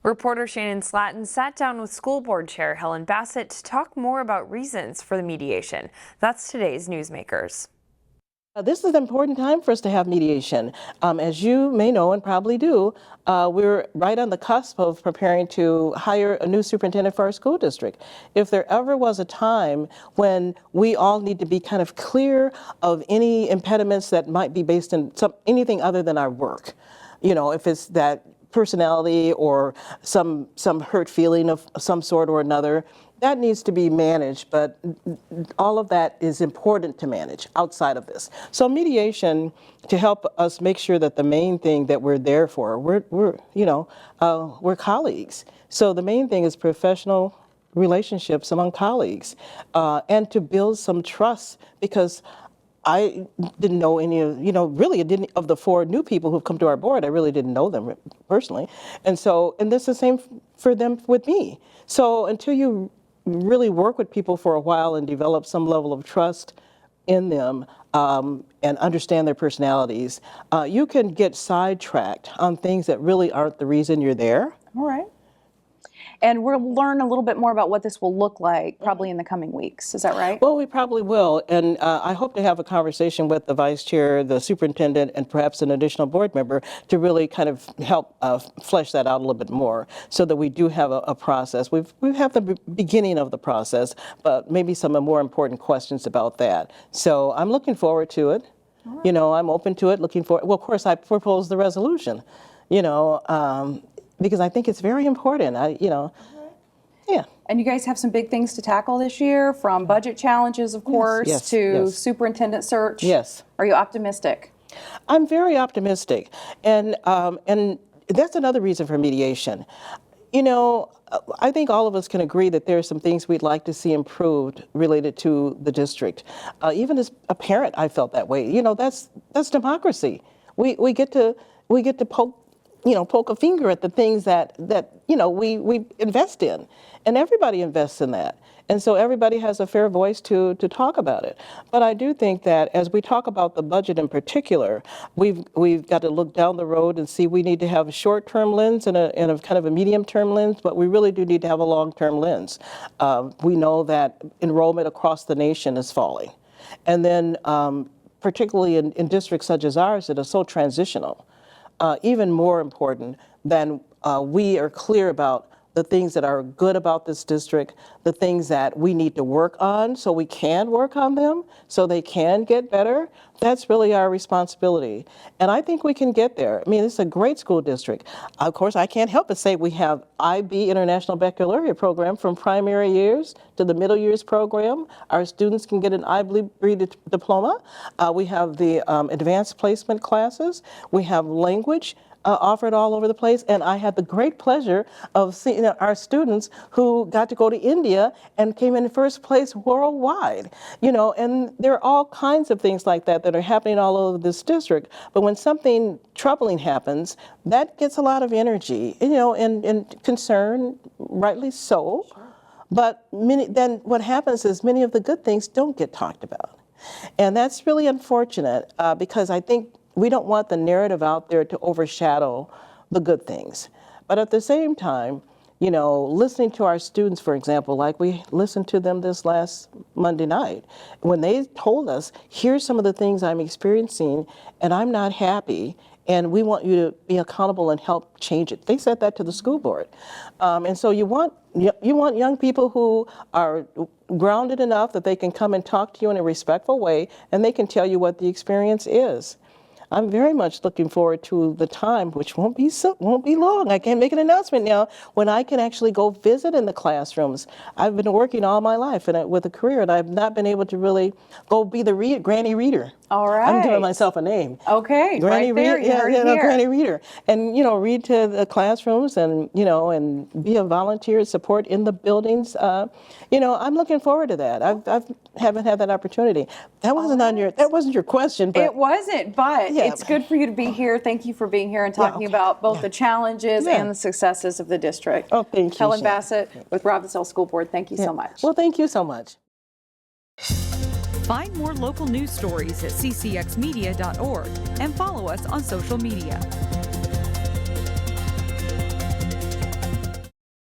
Reporter Shannon Slatton sat down with School Board Chair Helen Bassett to talk more about reasons for the mediation. That's today's Newsmakers. This is an important time for us to have mediation. As you may know and probably do, we're right on the cusp of preparing to hire a new superintendent for our school district. If there ever was a time when we all need to be kind of clear of any impediments that might be based in anything other than our work, you know, if it's that personality or some hurt feeling of some sort or another, that needs to be managed, but all of that is important to manage outside of this. So mediation to help us make sure that the main thing that we're there for, we're colleagues. So the main thing is professional relationships among colleagues, and to build some trust, because I didn't know any of, of the 4 new people who've come to our board, I really didn't know them personally. And this is the same for them with me. So until you really work with people for a while and develop some level of trust in them and understand their personalities, you can get sidetracked on things that really aren't the reason you're there. All right. And we'll learn a little bit more about what this will look like probably in the coming weeks. Is that right? Well, we probably will. And I hope to have a conversation with the vice chair, the superintendent, and perhaps an additional board member to really kind of help flesh that out a little bit more so that we do have a process. We have the beginning of the process, but maybe some more important questions about that. So I'm looking forward to it. Right. You know, I'm open to it, looking for it. Well, of course, I propose the resolution, because I think it's very important. Yeah. And you guys have some big things to tackle this year, from budget challenges, of course, to superintendent search. Yes. Are you optimistic? I'm very optimistic, and that's another reason for mediation. You know, I think all of us can agree that there are some things we'd like to see improved related to the district. Even as a parent, I felt that way. You know, that's democracy. We get to poke a finger at the things that we invest in, and everybody invests in that. And so everybody has a fair voice to talk about it. But I do think that as we talk about the budget in particular, we've got to look down the road and see we need to have a short-term lens and a kind of a medium-term lens, but we really do need to have a long-term lens. We know that enrollment across the nation is falling. And then particularly in districts such as ours that are so transitional, even more important than we are clear about the things that are good about this district, the things that we need to work on so we can work on them, so they can get better. That's really our responsibility. And I think we can get there. I mean, it's a great school district. Of course, I can't help but say we have IB, International Baccalaureate Program, from primary years to the middle years program. Our students can get an IB diploma. We have the advanced placement classes. We have language offered all over the place, and I had the great pleasure of seeing our students who got to go to India and came in first place worldwide, and there are all kinds of things like that that are happening all over this district. But when something troubling happens, that gets a lot of energy, and concern, rightly so. Sure. But then what happens is many of the good things don't get talked about. And that's really unfortunate because I think we don't want the narrative out there to overshadow the good things. But at the same time, listening to our students, for example, like we listened to them this last Monday night, when they told us, here's some of the things I'm experiencing and I'm not happy, and we want you to be accountable and help change it. They said that to the school board. And so you want young people who are grounded enough that they can come and talk to you in a respectful way, and they can tell you what the experience is. I'm very much looking forward to the time, which won't be long. I can't make an announcement now, when I can actually go visit in the classrooms. I've been working all my life with a career, and I've not been able to really go be the granny reader. All right. I'm giving myself a name. Okay, Granny right there, reader. Granny reader, and read to the classrooms, and and be a volunteer support in the buildings. I'm looking forward to that. I haven't had that opportunity. That wasn't that wasn't your question, but it wasn't. But it's good for you to be here. Thank you for being here and talking about both the challenges and the successes of the district. Oh, thank you, Helen Bassett with Robbinsdale School Board. Thank you so much. Well, thank you so much. Find more local news stories at ccxmedia.org and follow us on social media.